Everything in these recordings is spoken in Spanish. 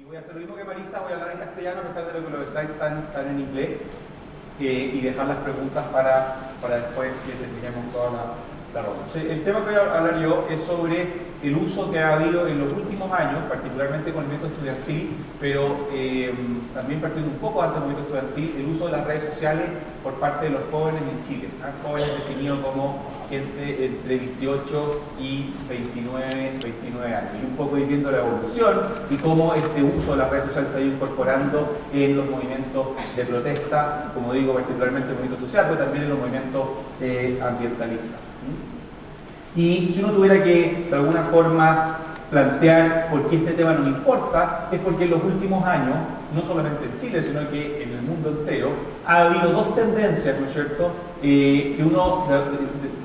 Voy a hacer lo mismo que Marisa, voy a hablar en castellano a pesar de que los slides están en inglés y dejar las preguntas para después que terminemos toda la ronda. El tema que voy a hablar yo es sobre el uso que ha habido en los últimos años, particularmente con el movimiento estudiantil, pero también partiendo un poco antes del movimiento estudiantil, el uso de las redes sociales por parte de los jóvenes en Chile. Jóvenes definidos como gente entre 18 y 29 años. Y un poco ir viendo la evolución y cómo este uso de las redes sociales se ha ido incorporando en los movimientos de protesta, como digo, particularmente el movimiento social, pero también en los movimientos ambientalistas. Y si uno tuviera que, de alguna forma, plantear por qué este tema nos importa, es porque en los últimos años, no solamente en Chile, sino que en el mundo entero, ha habido dos tendencias, ¿no es cierto?, que uno,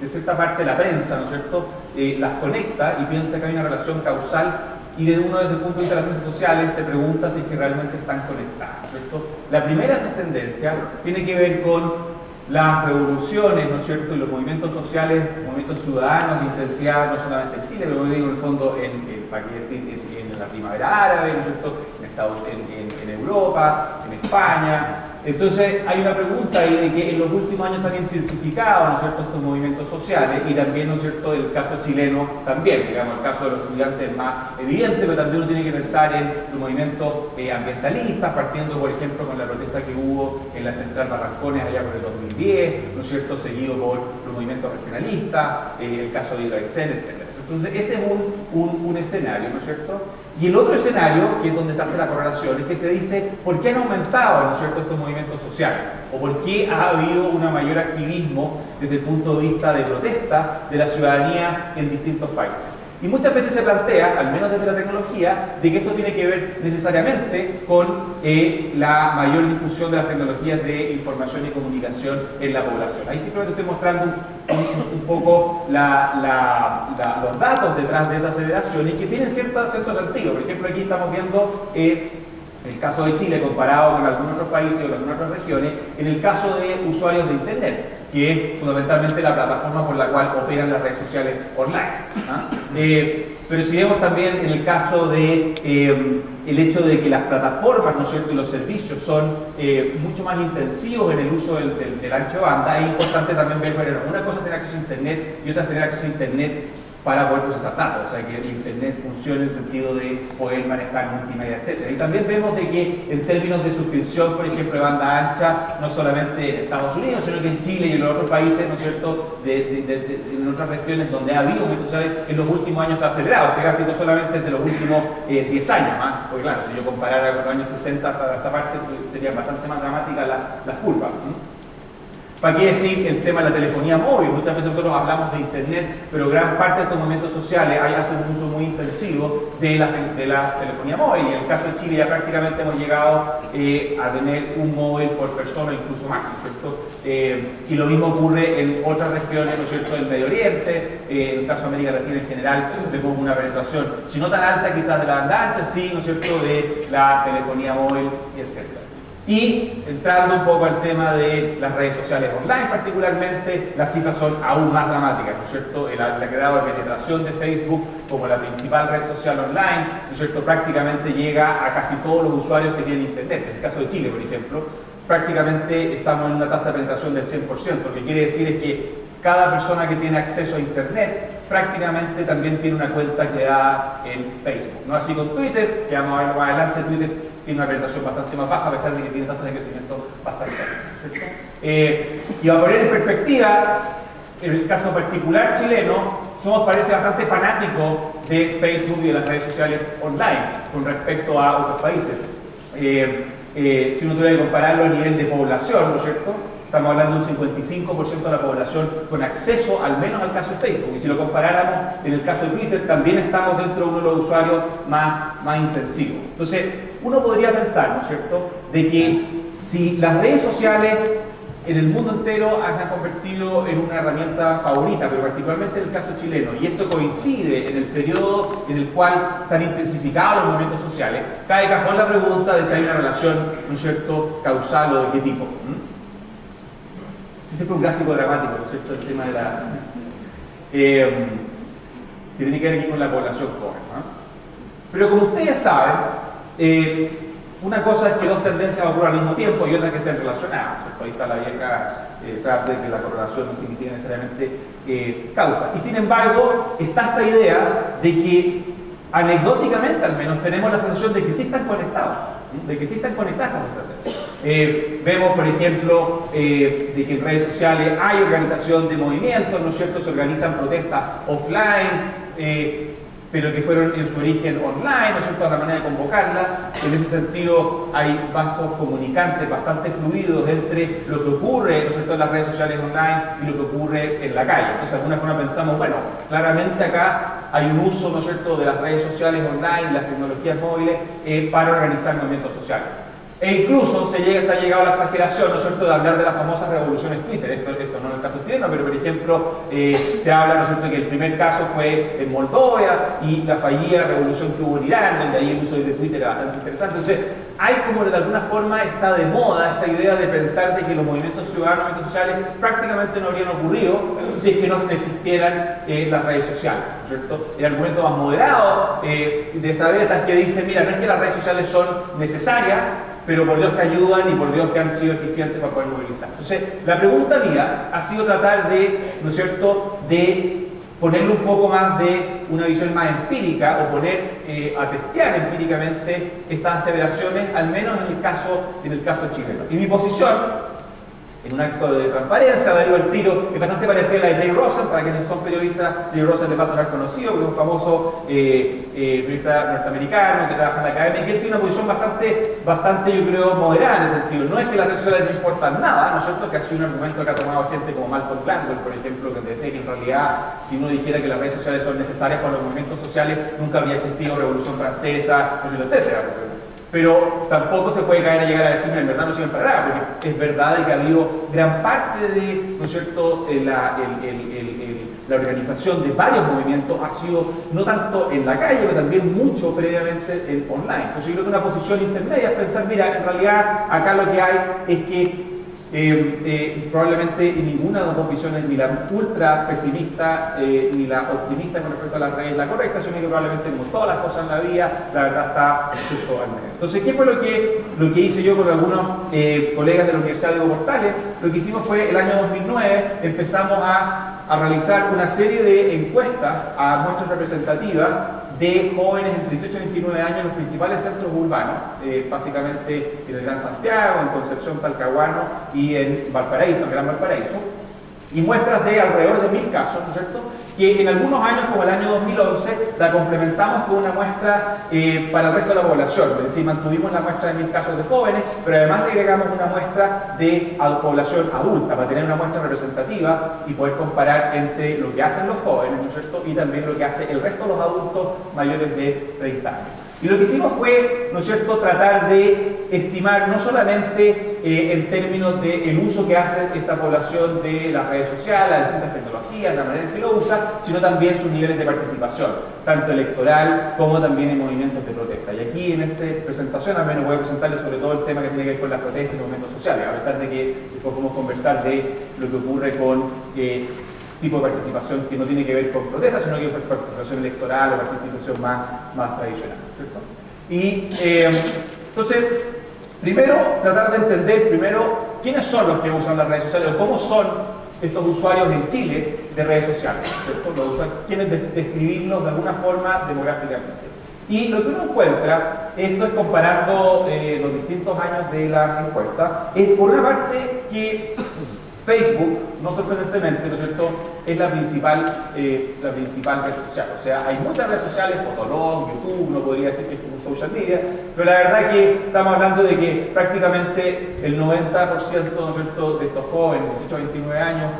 de cierta parte, la prensa, ¿no es cierto?, las conecta y piensa que hay una relación causal y desde el punto de vista de las ciencias sociales se pregunta si es que realmente están conectadas, ¿no es cierto? La primera de esas tendencias tiene que ver con las revoluciones, ¿no es cierto?, y los movimientos sociales, movimientos ciudadanos de intensidad, no solamente en Chile, pero digo en el fondo, para qué decir, en la primavera árabe, ¿no es cierto?, en Europa, en España. Entonces hay una pregunta ahí de que en los últimos años se han intensificado, ¿no es cierto?, estos movimientos sociales y también, ¿no es cierto?, el caso chileno también, digamos, el caso de los estudiantes más evidente, pero también uno tiene que pensar en los movimientos ambientalistas, partiendo, por ejemplo, con la protesta que hubo en la Central Barrancones allá por el 2010, ¿no es cierto?, seguido por los movimientos regionalistas, el caso de Ibaicén, etc. Entonces ese es un escenario, ¿no es cierto? Y el otro escenario, que es donde se hace la correlación, es que se dice ¿por qué han aumentado, ¿no es cierto?, estos movimientos sociales? ¿O por qué ha habido un mayor activismo desde el punto de vista de protesta de la ciudadanía en distintos países? Y muchas veces se plantea, al menos desde la tecnología, de que esto tiene que ver necesariamente con la mayor difusión de las tecnologías de información y comunicación en la población. Ahí simplemente estoy mostrando un poco los datos detrás de esa aceleración y que tienen cierto sentido. Por ejemplo, aquí estamos viendo el caso de Chile comparado con algunos otros países o con algunas otras regiones, en el caso de usuarios de Internet, que es fundamentalmente la plataforma por la cual operan las redes sociales online. Pero si vemos también en el caso de el hecho de que las plataformas, ¿no es cierto?, y los servicios son mucho más intensivos en el uso del ancho de banda, es importante también ver, bueno, una cosa es tener acceso a Internet y otra es tener acceso a Internet para poder procesar datos, o sea, que el Internet funcione en el sentido de poder manejar multimedia, etc. Y también vemos de que en términos de suscripción, por ejemplo, de banda ancha, no solamente en Estados Unidos, sino que en Chile y en los otros países, ¿no es cierto?, en otras regiones donde ha habido movimientos sociales, en los últimos años se ha acelerado. Este gráfico solamente es de los últimos 10 años, porque claro, si yo comparara con los años 60 hasta esta parte, serían bastante más dramáticas las curvas. ¿Para qué decir el tema de la telefonía móvil? Muchas veces nosotros hablamos de Internet, pero gran parte de estos movimientos sociales hacen un uso muy intensivo de la telefonía móvil. Y en el caso de Chile ya prácticamente hemos llegado a tener un móvil por persona, incluso más, ¿no es cierto? Y lo mismo ocurre en otras regiones, ¿no es cierto?, del Medio Oriente, en el caso de América Latina en general, vemos una penetración, si no tan alta quizás de la banda ancha, sí, ¿no es cierto?, de la telefonía móvil, etc. Y entrando un poco al tema de las redes sociales online particularmente, las cifras son aún más dramáticas, ¿no es cierto? La grado de penetración de Facebook como la principal red social online, ¿no es cierto?, prácticamente llega a casi todos los usuarios que tienen Internet. En el caso de Chile, por ejemplo, prácticamente estamos en una tasa de penetración del 100%, lo que quiere decir es que cada persona que tiene acceso a Internet prácticamente también tiene una cuenta creada en Facebook. No así con Twitter, que vamos a ver más adelante. Twitter tiene una penetración bastante más baja, a pesar de que tiene tasas de crecimiento bastante altas, ¿cierto? Y a poner en perspectiva, en el caso particular chileno, somos, parece, bastante fanáticos de Facebook y de las redes sociales online con respecto a otros países. Si uno tuviera que compararlo a nivel de población, ¿no es cierto?, estamos hablando de un 55% de la población con acceso al menos al caso de Facebook. Y si lo comparáramos en el caso de Twitter, también estamos dentro de uno de los usuarios más intensivos. Entonces, uno podría pensar, ¿no es cierto?, de que si las redes sociales en el mundo entero se han convertido en una herramienta favorita, pero particularmente en el caso chileno, y esto coincide en el periodo en el cual se han intensificado los movimientos sociales, cae cajón la pregunta de si hay una relación, ¿no es cierto?, causal o de qué tipo. Este es un gráfico dramático, ¿no es cierto?, el tema de la... que tiene que ver aquí con la población joven, ¿no? Pero como ustedes saben, Una cosa es que dos tendencias ocurran al mismo tiempo y otra que estén relacionadas, ¿cierto? Ahí está la vieja frase de que la correlación no significa necesariamente causa. Y sin embargo, está esta idea de que, anecdóticamente al menos, tenemos la sensación de que sí están conectados, ¿no? De que sí están conectadas estas dos tendencias. Vemos, por ejemplo, de que en redes sociales hay organización de movimientos, ¿no es cierto? Se organizan protestas offline, pero que fueron en su origen online, ¿no es cierto?, la manera de convocarla. En ese sentido hay vasos comunicantes bastante fluidos entre lo que ocurre, ¿no es cierto?, en las redes sociales online y lo que ocurre en la calle. Entonces, de alguna forma pensamos, bueno, claramente acá hay un uso, ¿no es cierto?, de las redes sociales online, las tecnologías móviles, para organizar movimientos sociales. E incluso se ha llegado a la exageración, ¿no es cierto?, de hablar de las famosas revoluciones Twitter. Esto no es el caso chileno, pero por ejemplo se habla, ¿no es cierto?, que el primer caso fue en Moldova y la fallida revolución que hubo en Irán, donde ahí el uso de Twitter era bastante interesante. Entonces hay como de alguna forma está de moda esta idea de pensar de que los movimientos ciudadanos, movimientos sociales prácticamente no habrían ocurrido si es que no existieran las redes sociales, ¿no es cierto? El argumento más moderado de Saavedra es que dice, mira, no es que las redes sociales son necesarias, pero por Dios que ayudan y por Dios que han sido eficientes para poder movilizar. Entonces, la pregunta mía ha sido tratar de, ¿no es cierto?, de ponerle un poco más de una visión más empírica o poner a testear empíricamente estas aseveraciones, al menos en el caso chileno. Y mi posición, en un acto de transparencia, Darío el tiro, es bastante parecida a la de Jay Rosen. Para quienes son periodistas, Jay Rosen de paso no es conocido, porque es un famoso periodista norteamericano que trabaja en la academia, y que él tiene una posición bastante, yo creo, moderada en ese sentido. No es que las redes sociales no importan nada, ¿no es cierto?, que ha sido un argumento que ha tomado gente como Malcolm Gladwell, por ejemplo, que decía que en realidad, si uno dijera que las redes sociales son necesarias para los movimientos sociales, nunca habría existido Revolución Francesa, etcétera. Pero tampoco se puede caer a llegar a decir, en verdad no sirven para nada, porque es verdad de que ha habido gran parte de, ¿no es cierto?, la organización de varios movimientos ha sido no tanto en la calle, pero también mucho previamente en online. Entonces yo creo que una posición intermedia es pensar, mira, en realidad acá lo que hay es que probablemente ninguna de las dos visiones, ni la ultra pesimista ni la optimista con respecto a las redes, la correcta, sino que probablemente como todas las cosas en la vida, la verdad está justo al medio. Entonces, ¿qué fue lo que hice yo con algunos colegas de la Universidad de Diego Portales? Lo que hicimos fue, el año 2009, empezamos a realizar una serie de encuestas a muestras representativas de jóvenes entre 18 y 29 años en los principales centros urbanos, básicamente en el Gran Santiago, en Concepción, Talcahuano y en Valparaíso, en Gran Valparaíso, y muestras de alrededor de 1000 casos, ¿no es cierto?, que en algunos años, como el año 2011, la complementamos con una muestra para el resto de la población, es decir, mantuvimos la muestra de 1000 casos de jóvenes, pero además le agregamos una muestra de población adulta, para tener una muestra representativa y poder comparar entre lo que hacen los jóvenes, ¿no es cierto?, y también lo que hace el resto de los adultos mayores de 30 años. Y lo que hicimos fue, ¿no es cierto?, tratar de estimar no solamente en términos del uso que hace esta población de las redes sociales, las distintas tecnologías, la manera en que lo usa, sino también sus niveles de participación, tanto electoral como también en movimientos de protesta. Y aquí en esta presentación al menos voy a presentarles sobre todo el tema que tiene que ver con las protestas y los movimientos sociales, a pesar de que después podemos conversar de lo que ocurre con tipo de participación que no tiene que ver con protestas, sino que es participación electoral o participación más tradicional, ¿cierto? Y entonces, primero, tratar de entender quiénes son los que usan las redes sociales o cómo son estos usuarios en Chile de redes sociales, ¿cierto? Los usuarios, quiénes describirlos de alguna forma demográficamente. Y lo que uno encuentra, esto es comparando los distintos años de las encuestas, es por una parte que Facebook, no sorprendentemente, ¿no es cierto?, es la principal red social. O sea, hay muchas redes sociales, Fotolog, YouTube, no podría decir que es como social media, pero la verdad que estamos hablando de que prácticamente el 90%, ¿no es cierto?, de estos jóvenes, 18 a 29 años,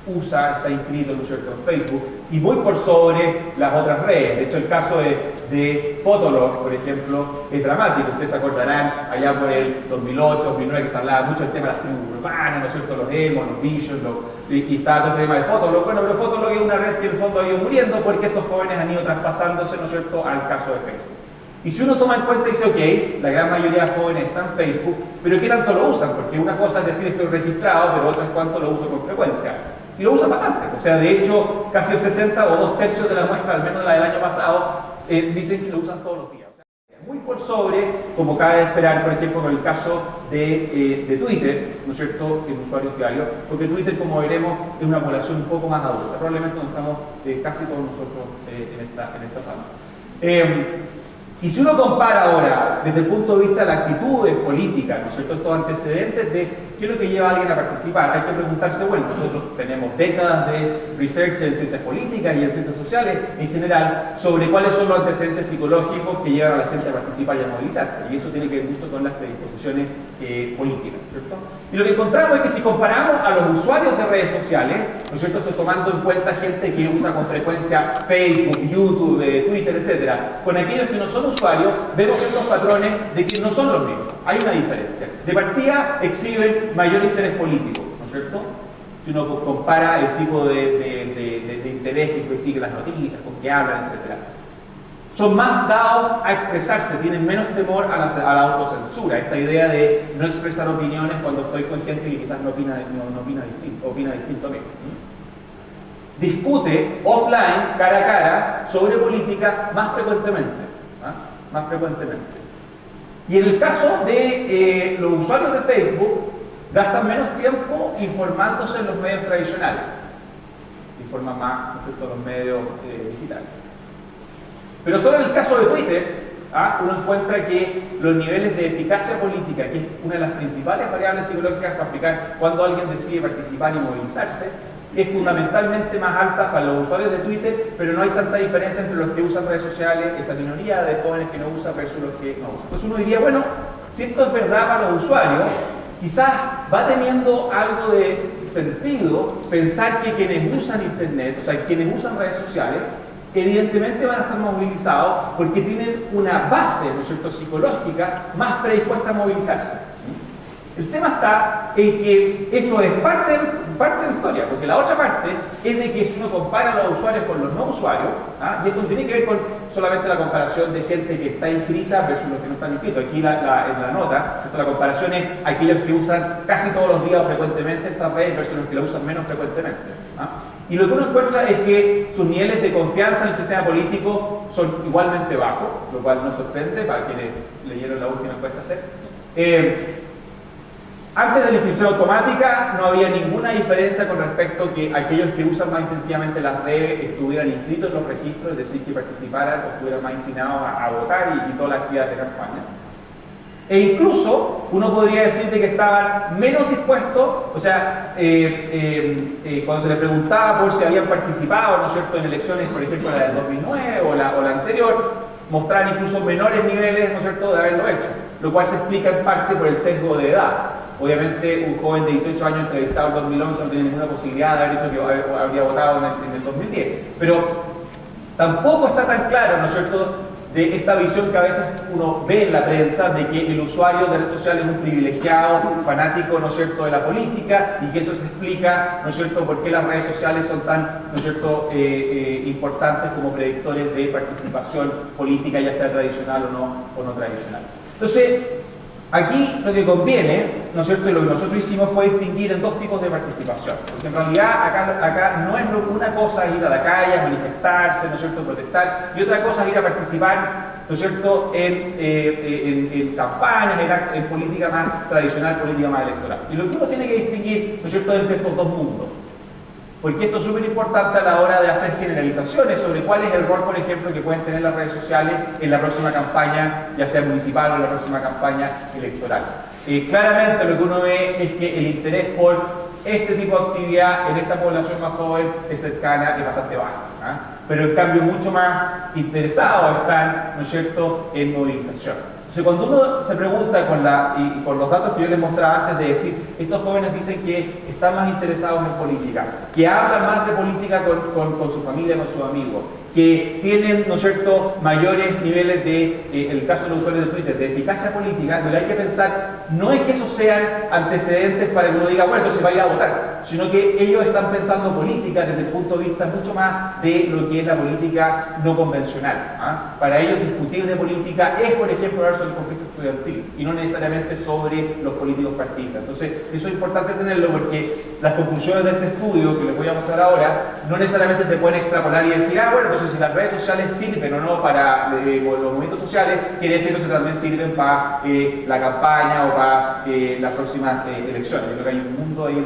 está inscrito, ¿no es cierto?, en Facebook, y muy por sobre las otras redes. De hecho, el caso de Fotolog, por ejemplo, es dramático. Ustedes se acordarán allá por el 2008, 2009, que se hablaba mucho del tema de las tribus urbanas, ¿no es cierto?, los emos, los visions, y estaba todo este tema de Fotolog. Bueno, pero Fotolog es una red que en el fondo ha ido muriendo porque estos jóvenes han ido traspasándose, ¿no es cierto?, al caso de Facebook. Y si uno toma en cuenta y dice, ok, la gran mayoría de jóvenes están en Facebook, pero ¿qué tanto lo usan? Porque una cosa es decir estoy registrado, pero otra es cuánto lo uso con frecuencia. Y lo usan bastante. O sea, de hecho, casi el 60 o 2/3 de la muestra, al menos la del año pasado, dicen que lo usan todos los días. O sea, muy por sobre, como cabe de esperar, por ejemplo, con el caso de Twitter, ¿no es cierto?, en usuarios diarios, porque Twitter, como veremos, es una población un poco más adulta, probablemente donde estamos casi todos nosotros en esta sala. Y si uno compara ahora, desde el punto de vista de la actitud política, ¿no es cierto?, estos antecedentes de qué es lo que lleva a alguien a participar, hay que preguntarse, bueno, nosotros tenemos décadas de research en ciencias políticas y en ciencias sociales en general, sobre cuáles son los antecedentes psicológicos que llevan a la gente a participar y a movilizarse, y eso tiene que ver mucho con las predisposiciones políticas, ¿no es cierto? Y lo que encontramos es que si comparamos a los usuarios de redes sociales, ¿no es cierto?, estoy tomando en cuenta gente que usa con frecuencia Facebook, YouTube, Twitter, etcétera, con aquellos que no son usuarios, vemos ciertos patrones de que no son los mismos. Hay una diferencia. De partida exhiben mayor interés político, ¿no es cierto? Si uno compara el tipo de interés que sigue las noticias, con que hablan, etcétera. Son más dados a expresarse, tienen menos temor a la autocensura, esta idea de no expresar opiniones cuando estoy con gente que quizás opina distinto a mí. Discute offline, cara a cara, sobre política más frecuentemente. Más frecuentemente. Y en el caso de los usuarios de Facebook, gastan menos tiempo informándose en los medios tradicionales. Se informan más, ¿no es cierto?, en los medios digitales. Pero solo en el caso de Twitter, uno encuentra que los niveles de eficacia política, que es una de las principales variables psicológicas para explicar cuándo alguien decide participar y movilizarse, es fundamentalmente más alta para los usuarios de Twitter, pero no hay tanta diferencia entre los que usan redes sociales, esa minoría de jóvenes que no usan versus los que no usan. Entonces uno diría, bueno, si esto es verdad para los usuarios, quizás va teniendo algo de sentido pensar que quienes usan Internet, o sea, quienes usan redes sociales, evidentemente van a estar movilizados porque tienen una base, ¿no es cierto?, psicológica más predispuesta a movilizarse. El tema está en que eso es parte de la historia, porque la otra parte es de que si uno compara a los usuarios con los no usuarios, y esto no tiene que ver con solamente la comparación de gente que está inscrita versus los que no están inscritos. Aquí en la nota, la comparación es aquellos que usan casi todos los días o frecuentemente estas redes versus los que la usan menos frecuentemente. Y lo que uno encuentra es que sus niveles de confianza en el sistema político son igualmente bajos, lo cual no sorprende para quienes leyeron la última encuesta CEP. Antes de la inscripción automática no había ninguna diferencia con respecto a que aquellos que usan más intensivamente las redes estuvieran inscritos en los registros, es decir, que participaran o estuvieran más inclinados a votar y todas las actividades de campaña. E incluso uno podría decirte que estaban menos dispuestos, o sea, cuando se les preguntaba por si habían participado, ¿no es cierto?, en elecciones, por ejemplo, la del 2009 o la anterior, mostraban incluso menores niveles, ¿no es cierto?, de haberlo hecho, lo cual se explica en parte por el sesgo de edad. Obviamente, un joven de 18 años entrevistado en 2011 no tenía ninguna posibilidad de haber dicho que habría votado en el 2010. Pero tampoco está tan claro, ¿no es cierto?, de esta visión que a veces uno ve en la prensa de que el usuario de redes sociales es un privilegiado, un fanático, ¿no es cierto?, de la política, y que eso se explica, ¿no es cierto?, por qué las redes sociales son tan, ¿no es cierto?, importantes como predictores de participación política, ya sea tradicional o no tradicional. Entonces, aquí lo que conviene, ¿no es cierto?, y lo que nosotros hicimos fue distinguir en dos tipos de participación. Porque en realidad acá no es una cosa ir a la calle a manifestarse, ¿no es cierto?, protestar, y otra cosa es ir a participar, ¿no es cierto?, en campañas, en política más tradicional, política más electoral. Y lo que uno tiene que distinguir, ¿no es cierto?, entre estos dos mundos. Porque esto es súper importante a la hora de hacer generalizaciones sobre cuál es el rol, por ejemplo, que pueden tener las redes sociales en la próxima campaña, ya sea municipal o en la próxima campaña electoral. Claramente lo que uno ve es que el interés por este tipo de actividad en esta población más joven es cercana, es bastante baja. Pero en cambio mucho más interesados están, ¿no es cierto?, en movilización. Entonces, cuando uno se pregunta con los datos que yo les mostraba antes de decir, estos jóvenes dicen que están más interesados en política, que hablan más de política con su familia, con sus amigos, que tienen, ¿no es cierto?, mayores niveles de, en el caso de los usuarios de Twitter, de eficacia política, lo que hay que pensar no es que esos sean antecedentes para que uno diga, bueno, entonces va a ir a votar, sino que ellos están pensando política desde el punto de vista mucho más de lo que es la política no convencional. Para ellos discutir de política es, por ejemplo, hablar sobre el conflicto estudiantil y no necesariamente sobre los políticos partidistas. Entonces, eso es importante tenerlo porque las conclusiones de este estudio que les voy a mostrar ahora no necesariamente se pueden extrapolar y decir, bueno, entonces cuestionándose si las redes sociales sirven o no para los movimientos sociales, quiere decir que también sirven para la campaña o para las próximas elecciones. Yo creo que hay un mundo ahí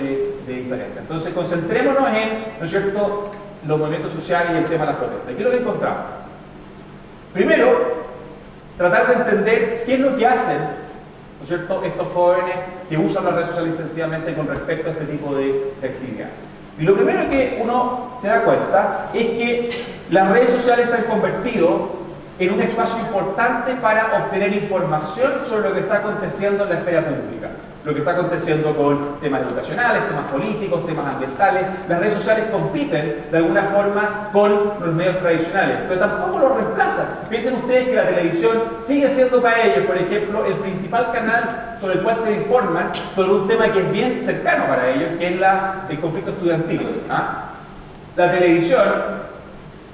de diferencia. Entonces, concentrémonos en, ¿no es cierto?, los movimientos sociales y el tema de las protestas. ¿Qué es lo que encontramos? Primero, tratar de entender qué es lo que hacen, ¿no es cierto?, estos jóvenes que usan las redes sociales intensivamente con respecto a este tipo de actividades. Y lo primero que uno se da cuenta es que las redes sociales se han convertido en un espacio importante para obtener información sobre lo que está aconteciendo en la esfera pública. Lo que está aconteciendo con temas educacionales, temas políticos, temas ambientales. Las redes sociales compiten de alguna forma con los medios tradicionales, pero tampoco los reemplazan. Piensen ustedes que la televisión sigue siendo para ellos, por ejemplo, el principal canal sobre el cual se informan sobre un tema que es bien cercano para ellos, que es el conflicto estudiantil. La televisión,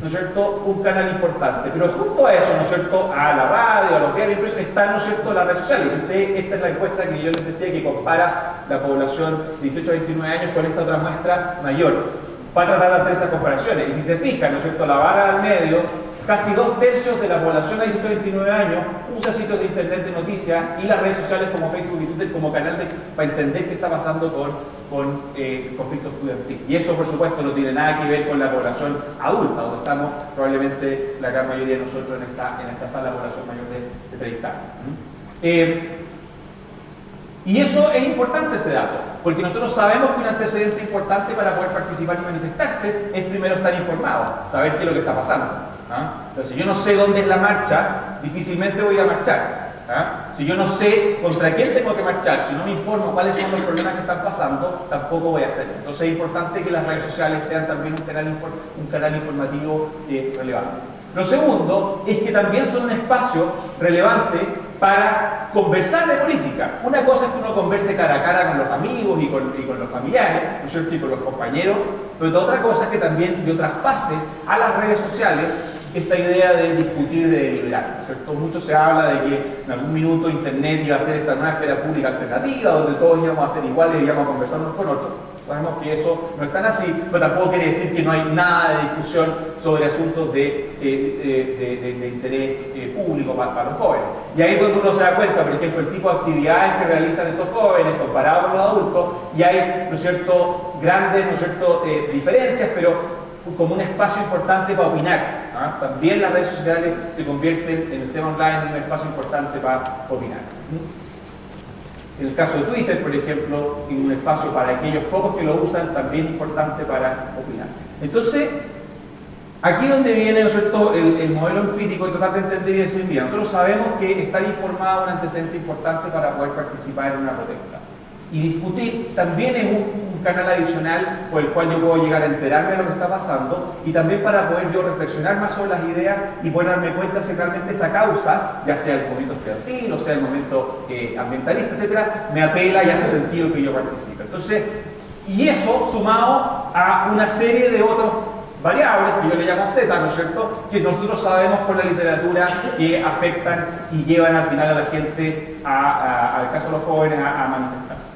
¿no es cierto?, un canal importante, pero junto a eso, ¿no es cierto?, a la radio, a los diarios impresos, están, ¿no es cierto?, las redes sociales. Esta es la encuesta que yo les decía que compara la población de 18 a 29 años con esta otra muestra mayor, para tratar de hacer estas comparaciones. Y si se fijan, ¿no es cierto?, la barra al medio, casi 2/3 de la población de 18 a 29 años usa sitios de internet de noticias y las redes sociales como Facebook y Twitter como canal para entender qué está pasando con el conflicto estudiantil. Y eso, por supuesto, no tiene nada que ver con la población adulta, donde estamos probablemente la gran mayoría de nosotros en esta sala, la población mayor de 30 años. Y eso es importante, ese dato, porque nosotros sabemos que un antecedente importante para poder participar y manifestarse es primero estar informado, saber qué es lo que está pasando. Entonces, si yo no sé dónde es la marcha, difícilmente voy a ir a marchar. Si yo no sé contra quién tengo que marchar, si no me informo cuáles son los problemas que están pasando, tampoco voy a hacerlo. Entonces es importante que las redes sociales sean también un canal informativo relevante. Lo segundo es que también son un espacio relevante para conversar de política. Una cosa es que uno converse cara a cara con los amigos y con los familiares, ¿no es cierto?, y con los compañeros, pero otra cosa es que también yo traspase a las redes sociales esta idea de discutir, de deliberar, ¿no es cierto? Mucho se habla de que en algún minuto Internet iba a ser esta nueva esfera pública alternativa, donde todos íbamos a ser iguales y íbamos a conversar unos con otros. Sabemos que eso no es tan así, pero tampoco quiere decir que no hay nada de discusión sobre asuntos de interés público para los jóvenes. Y ahí es donde uno se da cuenta, por ejemplo, el tipo de actividades que realizan estos jóvenes comparado con los adultos, y hay, ¿no es cierto?, grandes, ¿no es cierto?, diferencias, pero como un espacio importante para opinar. También las redes sociales se convierten en el tema online en un espacio importante para opinar. En el caso de Twitter, por ejemplo, en un espacio para aquellos pocos que lo usan, también importante para opinar. Entonces, aquí donde viene, ¿no es cierto?, el modelo empírico, tratar de entender y decir, mira, nosotros sabemos que estar informado es un antecedente importante para poder participar en una protesta. Y discutir también es un canal adicional por el cual yo puedo llegar a enterarme de lo que está pasando y también para poder yo reflexionar más sobre las ideas y poder darme cuenta si realmente esa causa, ya sea el movimiento estudiantil o sea el movimiento ambientalista, etcétera, me apela y hace sentido que yo participe. Entonces, y eso sumado a una serie de otros variables que yo le llamo Z, ¿no es cierto?, que nosotros sabemos por la literatura que afectan y llevan al final a la gente, al caso de los jóvenes, a manifestarse.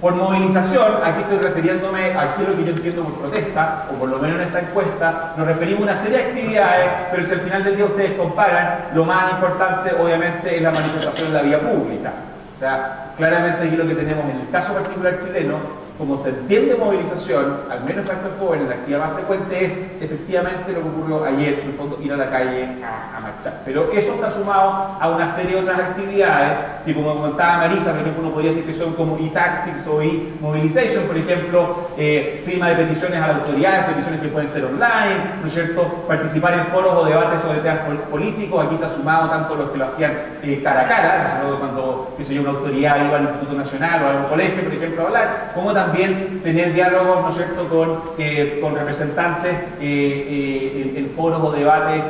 Por movilización, aquí estoy refiriéndome a lo que yo entiendo por protesta, o por lo menos en esta encuesta, nos referimos a una serie de actividades, pero si al final del día ustedes comparan, lo más importante obviamente es la manifestación en la vía pública. O sea, claramente aquí lo que tenemos en el caso particular chileno, como se entiende movilización, al menos para estos jóvenes, la actividad más frecuente es efectivamente lo que ocurrió ayer, en el fondo, ir a la calle a marchar. Pero eso está sumado a una serie de otras actividades, que como comentaba Marisa, por ejemplo, uno podría decir que son como e-tactics o e-mobilization, por ejemplo, firma de peticiones a las autoridades, peticiones que pueden ser online, ¿no es cierto?, participar en foros o debates sobre temas políticos. Aquí está sumado tanto los que lo hacían cara a cara, cuando, qué sé yo, una autoridad iba al Instituto Nacional o a un colegio, por ejemplo, a hablar, como también tener diálogos, ¿no es cierto?, con representantes en foros o debates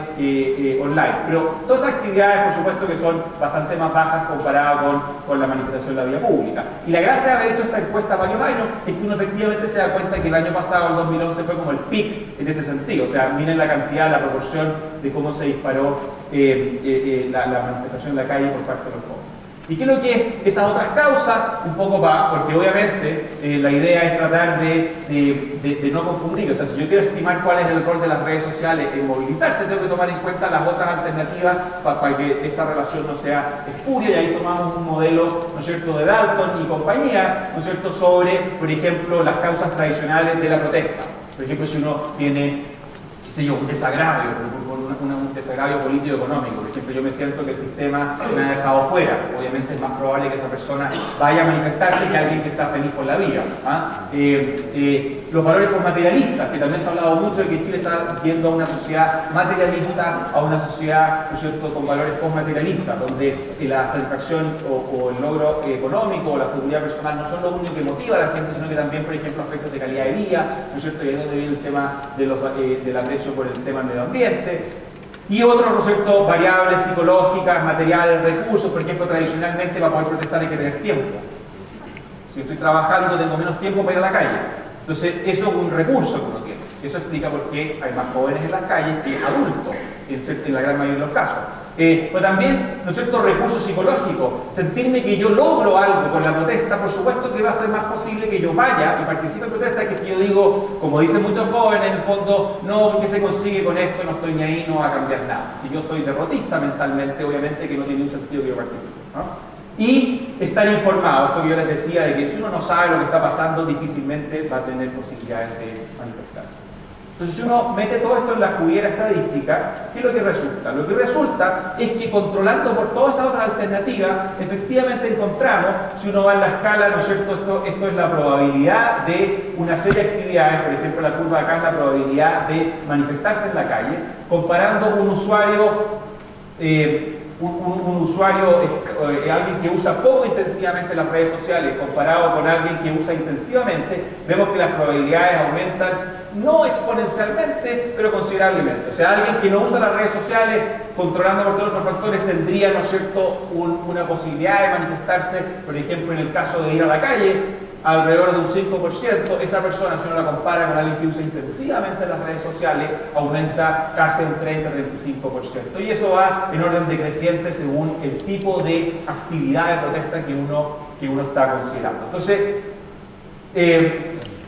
online. Pero todas esas actividades, por supuesto, que son bastante más bajas comparadas con la manifestación en la vía pública. Y la gracia de haber hecho esta encuesta varios años es que uno efectivamente se da cuenta que el año pasado, el 2011, fue como el pic en ese sentido. O sea, miren la cantidad, la proporción de cómo se disparó la manifestación en la calle por parte de los jóvenes. ¿Y qué es lo que es esas otras causas? Un poco porque obviamente la idea es tratar de no confundir. O sea, si yo quiero estimar cuál es el rol de las redes sociales en movilizarse, tengo que tomar en cuenta las otras alternativas para que esa relación no sea espuria. Y ahí tomamos un modelo, ¿no es cierto?, de Dalton y compañía, ¿no es cierto?, sobre, por ejemplo, las causas tradicionales de la protesta. Por ejemplo, si uno tiene, qué sé yo, un desagravio, un desagravio político-económico. Por ejemplo, yo me siento que el sistema me ha dejado fuera. Obviamente es más probable que esa persona vaya a manifestarse que alguien que está feliz por la vida. Los valores postmaterialistas, que también se ha hablado mucho de que Chile está yendo a una sociedad materialista, a una sociedad, ¿no es cierto?, con valores postmaterialistas, donde la satisfacción o el logro económico o la seguridad personal no son lo único que motiva a la gente, sino que también, por ejemplo, aspectos de calidad de vida, ¿no es cierto?, y ahí es donde viene el tema del aprecio por el tema del medio ambiente. Y otros, ¿no es cierto?, variables psicológicas, materiales, recursos. Por ejemplo, tradicionalmente para poder protestar hay que tener tiempo. Si yo estoy trabajando, tengo menos tiempo para ir a la calle. Entonces, eso es un recurso que uno tiene. Eso explica por qué hay más jóvenes en las calles que adultos, en la gran mayoría de los casos. Pero también, ¿no es cierto?, recursos psicológicos. Sentirme que yo logro algo con la protesta, por supuesto que va a ser más posible que yo vaya y participe en protesta que si yo digo, como dicen muchos jóvenes, en el fondo, no, ¿qué se consigue con esto? No estoy ni ahí, no va a cambiar nada. Si yo soy derrotista mentalmente, obviamente que no tiene un sentido que yo participe, ¿no? Y estar informado, esto que yo les decía, de que si uno no sabe lo que está pasando, difícilmente va a tener posibilidades de manifestarse. Entonces, si uno mete todo esto en la juguera estadística, ¿qué es lo que resulta? Lo que resulta es que controlando por todas esas otras alternativas, efectivamente encontramos, si uno va en la escala, ¿no es cierto?, esto es la probabilidad de una serie de actividades, por ejemplo, la curva de acá es la probabilidad de manifestarse en la calle, comparando un usuario, alguien que usa poco intensivamente las redes sociales comparado con alguien que usa intensivamente, vemos que las probabilidades aumentan no exponencialmente, pero considerablemente. O sea, alguien que no usa las redes sociales, controlando por todos los otros factores, tendría, ¿no es cierto?, una posibilidad de manifestarse, por ejemplo, en el caso de ir a la calle, alrededor de un 5%. Esa persona, si uno la compara con alguien que usa intensivamente las redes sociales, aumenta casi un 30-35%. Y eso va en orden decreciente según el tipo de actividad de protesta que uno está considerando. Entonces,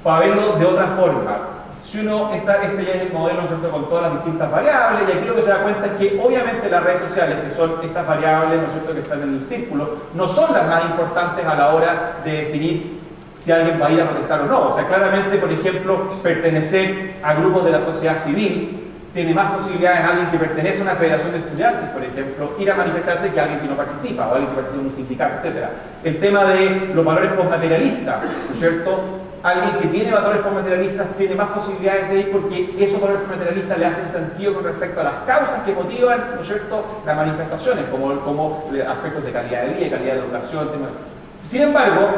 para verlo de otra forma, si uno, este ya es el modelo, ¿no es cierto?, con todas las distintas variables, y aquí lo que se da cuenta es que obviamente las redes sociales, que son estas variables, ¿no es cierto?, que están en el círculo, no son las más importantes a la hora de definir si alguien va a ir a protestar o no. O sea, claramente, por ejemplo, pertenecer a grupos de la sociedad civil tiene más posibilidades a alguien que pertenece a una federación de estudiantes, por ejemplo, ir a manifestarse que a alguien que no participa, o alguien que participa en un sindicato, etc. El tema de los valores postmaterialistas, ¿no es cierto? Alguien que tiene valores postmaterialistas tiene más posibilidades de ir porque esos valores postmaterialistas le hacen sentido con respecto a las causas que motivan, ¿no es cierto?, las manifestaciones, como aspectos de calidad de vida y calidad de educación. Sin embargo,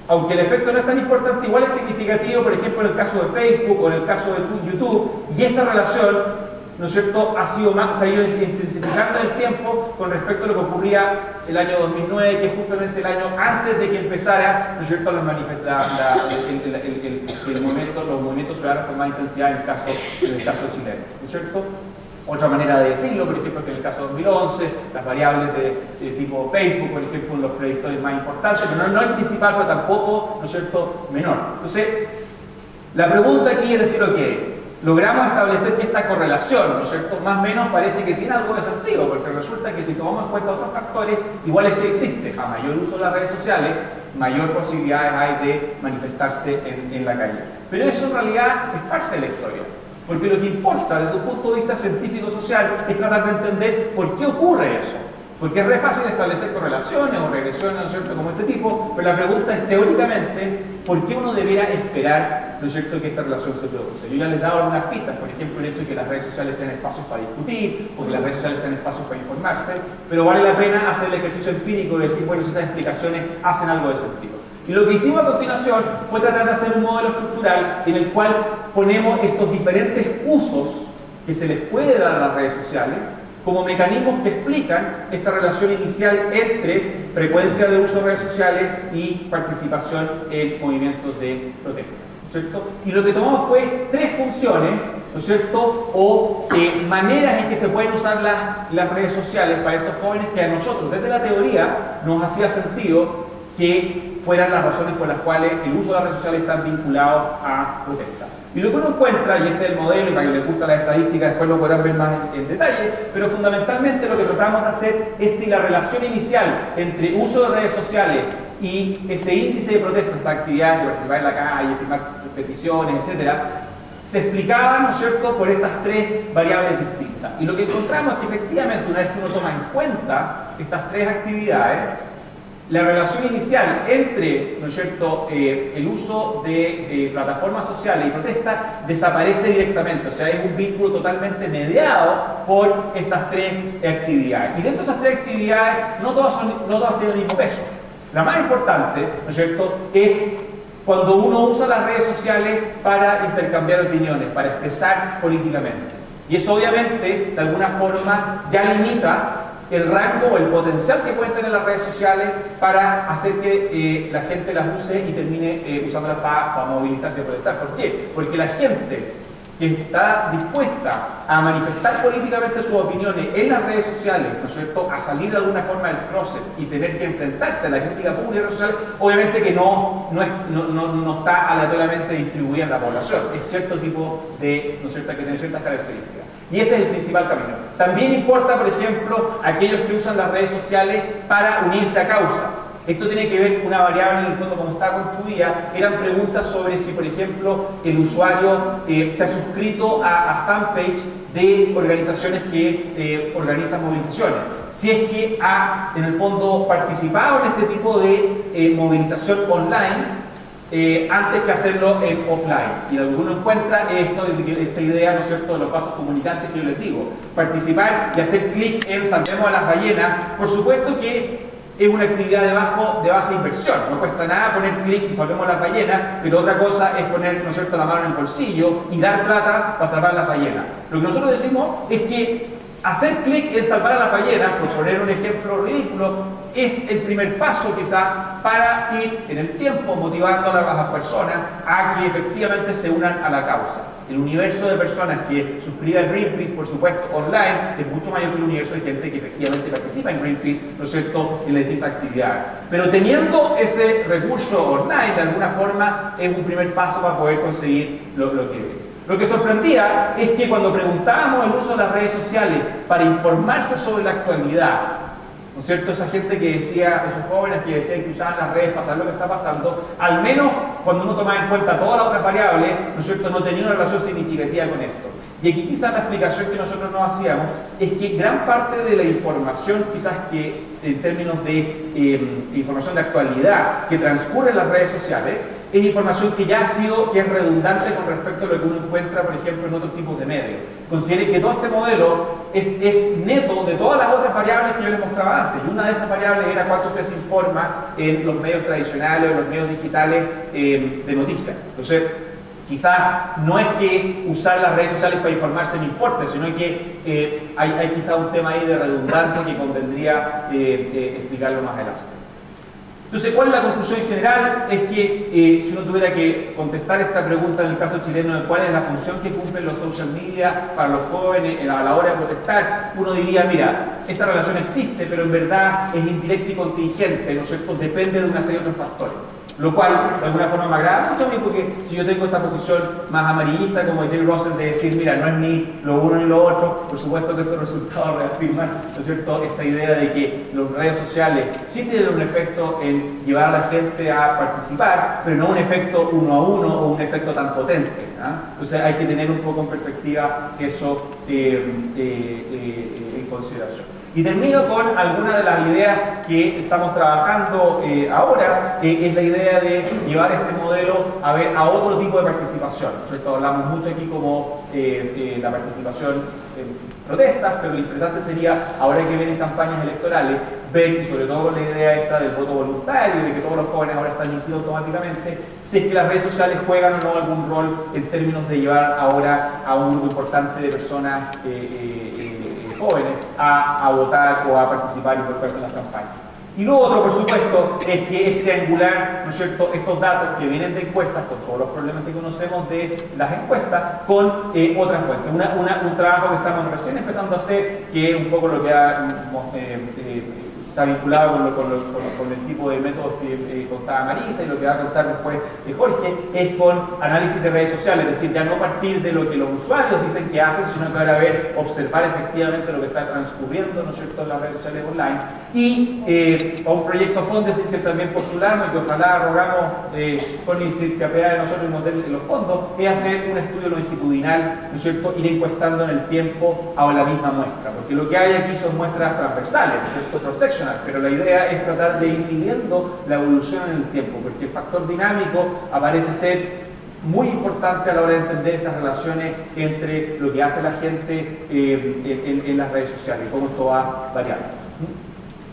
aunque el efecto no es tan importante, igual es significativo, por ejemplo, en el caso de Facebook o en el caso de YouTube, y esta relación, ¿no es cierto?, se ha ido intensificando en el tiempo con respecto a lo que ocurría el año 2009, que es justamente el año antes de que empezara, ¿no es cierto?, los movimientos ciudadanos con más intensidad en el caso chileno, ¿no es cierto? Otra manera de decirlo, por ejemplo, que en el caso de 2011, las variables de tipo Facebook, por ejemplo, son los predictores más importantes, pero no el principal, pero tampoco, ¿no es cierto?, menor. Entonces, la pregunta aquí es decir, ok, logramos establecer que esta correlación, ¿no es cierto?, más o menos parece que tiene algo de sentido, porque resulta que si tomamos en cuenta otros factores, igual sí existe. A mayor uso de las redes sociales, mayor posibilidades hay de manifestarse en la calle. Pero eso en realidad es parte de la historia. Porque lo que importa desde un punto de vista científico-social es tratar de entender por qué ocurre eso. Porque es re fácil establecer correlaciones o regresiones, ¿no es cierto?, como este tipo, pero la pregunta es teóricamente, ¿por qué uno debiera esperar, ¿no es cierto?, que esta relación se produce? Yo ya les he dado algunas pistas, por ejemplo, el hecho de que las redes sociales sean espacios para discutir, o que las redes sociales sean espacios para informarse, pero vale la pena hacer el ejercicio empírico de decir, bueno, si esas explicaciones hacen algo de sentido. Y lo que hicimos a continuación fue tratar de hacer un modelo estructural en el cual ponemos estos diferentes usos que se les puede dar a las redes sociales como mecanismos que explican esta relación inicial entre frecuencia de uso de redes sociales y participación en movimientos de protesta, ¿cierto? Y lo que tomamos fue tres funciones, ¿no es cierto?, o maneras en que se pueden usar las redes sociales para estos jóvenes que a nosotros, desde la teoría, nos hacía sentido que fueran las razones por las cuales el uso de las redes sociales está vinculado a protesta. Y lo que uno encuentra, y este es el modelo, y para que les gusta la estadística, después lo podrán ver más en detalle, pero fundamentalmente lo que tratamos de hacer es si la relación inicial entre uso de redes sociales y este índice de protesta, esta actividad de participar en la calle, firmar peticiones, etcétera, se explicaban, ¿no es cierto?, por estas tres variables distintas. Y lo que encontramos es que efectivamente, una vez que uno toma en cuenta estas tres actividades, la relación inicial entre, ¿no es cierto?, el uso de plataformas sociales y protesta desaparece directamente, o sea, es un vínculo totalmente mediado por estas tres actividades. Y dentro de esas tres actividades, no todas tienen el mismo peso. La más importante, ¿no es cierto?, es cuando uno usa las redes sociales para intercambiar opiniones, para expresar políticamente. Y eso obviamente, de alguna forma, ya limita el rango o el potencial que pueden tener las redes sociales para hacer que la gente las use y termine usándolas para movilizarse y protestar. ¿Por qué? Porque la gente que está dispuesta a manifestar políticamente sus opiniones en las redes sociales, ¿no es cierto?, a salir de alguna forma del closet y tener que enfrentarse a la crítica pública de las redes sociales, obviamente que no está aleatoriamente distribuida en la población. Es cierto tipo de, ¿no es cierto?, hay que tener ciertas características. Y ese es el principal camino. También importa, por ejemplo, aquellos que usan las redes sociales para unirse a causas. Esto tiene que ver con una variable, en el fondo, como está construida, eran preguntas sobre si, por ejemplo, el usuario se ha suscrito a fanpage de organizaciones que organizan movilizaciones. Si es que ha, en el fondo, participado en este tipo de movilización online, antes que hacerlo en offline. Y alguno encuentra esta idea, ¿no es cierto?, de los pasos comunicantes que yo les digo. Participar y hacer clic en Salvemos a las ballenas, por supuesto que es una actividad de baja inversión. No cuesta nada poner clic y salvemos a las ballenas, pero otra cosa es poner, ¿no es cierto?, la mano en el bolsillo y dar plata para salvar las ballenas. Lo que nosotros decimos es que hacer clic en salvar a las ballenas, por poner un ejemplo ridículo, es el primer paso quizás para ir en el tiempo motivando a las personas a que efectivamente se unan a la causa. El universo de personas que suscribe a Greenpeace, por supuesto, online, es mucho mayor que el universo de gente que efectivamente participa en Greenpeace, ¿no es cierto?, en las distintas actividades. Pero teniendo ese recurso online, de alguna forma, es un primer paso para poder conseguir lo que ve. Lo que sorprendía es que cuando preguntábamos el uso de las redes sociales para informarse sobre la actualidad, ¿no es cierto?, esa gente que decía, esos jóvenes que decían que usaban las redes para saber lo que está pasando, al menos cuando uno tomaba en cuenta todas las otras variables, ¿no es cierto?, no tenía una relación significativa con esto. Y aquí quizás la explicación que nosotros nos hacíamos es que gran parte de la información, quizás que en términos de información de actualidad que transcurre en las redes sociales, es información que ya es redundante con respecto a lo que uno encuentra, por ejemplo, en otros tipos de medios. Consideren que todo este modelo es neto de todas las otras variables que yo les mostraba antes. Y una de esas variables era cuánto usted se informa en los medios tradicionales o en los medios digitales de noticias. Entonces, quizás no es que usar las redes sociales para informarse no importe, sino que hay quizás un tema ahí de redundancia que convendría explicarlo más adelante. Entonces, ¿cuál es la conclusión en general? Es que si uno tuviera que contestar esta pregunta en el caso chileno de cuál es la función que cumplen los social media para los jóvenes a la hora de protestar, uno diría, mira, esta relación existe, pero en verdad es indirecta y contingente, ¿no es cierto?, depende de una serie de otros factores. Lo cual, de alguna forma, me agrada mucho a mí, porque si yo tengo esta posición más amarillista como Jay Rosen de decir, mira, no es ni lo uno ni lo otro, por supuesto que estos resultados reafirman, ¿no es cierto?, esta idea de que las redes sociales sí tienen un efecto en llevar a la gente a participar, pero no un efecto uno a uno o un efecto tan potente. Entonces hay que tener un poco en perspectiva eso en consideración. Y termino con algunas de las ideas que estamos trabajando ahora, es la idea de llevar este modelo a otro tipo de participación. Nosotros hablamos mucho aquí como la participación en protestas, pero lo interesante sería, ahora que vienen campañas electorales, ver, y sobre todo con la idea esta del voto voluntario, de que todos los jóvenes ahora están inscritos automáticamente, si es que las redes sociales juegan o no algún rol en términos de llevar ahora a un grupo importante de personas jóvenes a votar o a participar y involucrarse en las campañas. Y lo otro, por supuesto, es que es triangular, ¿no es cierto?, estos datos que vienen de encuestas, con todos los problemas que conocemos de las encuestas, con otras fuentes. Un trabajo que estamos recién empezando a hacer, que es un poco lo que está vinculado con el tipo de métodos que contaba Marisa y lo que va a contar después Jorge, es con análisis de redes sociales, es decir, ya no partir de lo que los usuarios dicen que hacen, sino que ahora observar efectivamente lo que está transcurriendo, ¿no es cierto?, en las redes sociales online. Y a un proyecto Fondesit que también postulamos y que ojalá rogamos con se apea de nosotros en los fondos, es hacer un estudio longitudinal, ¿no es cierto?, ir encuestando en el tiempo a la misma muestra, porque lo que hay aquí son muestras transversales, ¿no es cierto?, cross-sectional, pero la idea es tratar de ir midiendo la evolución en el tiempo, porque el factor dinámico aparece ser muy importante a la hora de entender estas relaciones entre lo que hace la gente en las redes sociales y cómo esto va variando.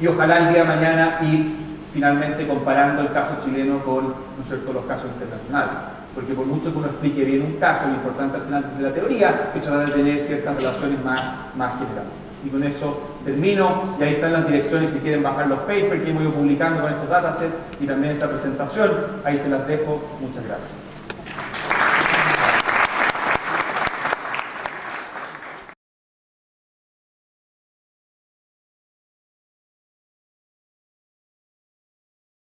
Y ojalá el día de mañana ir finalmente comparando el caso chileno con, ¿no es cierto?, los casos internacionales. Porque por mucho que uno explique bien un caso, lo importante al final de la teoría es tratar de tener ciertas relaciones más generales. Y con eso termino, y ahí están las direcciones si quieren bajar los papers que hemos ido publicando con estos datasets y también esta presentación. Ahí se las dejo. Muchas gracias.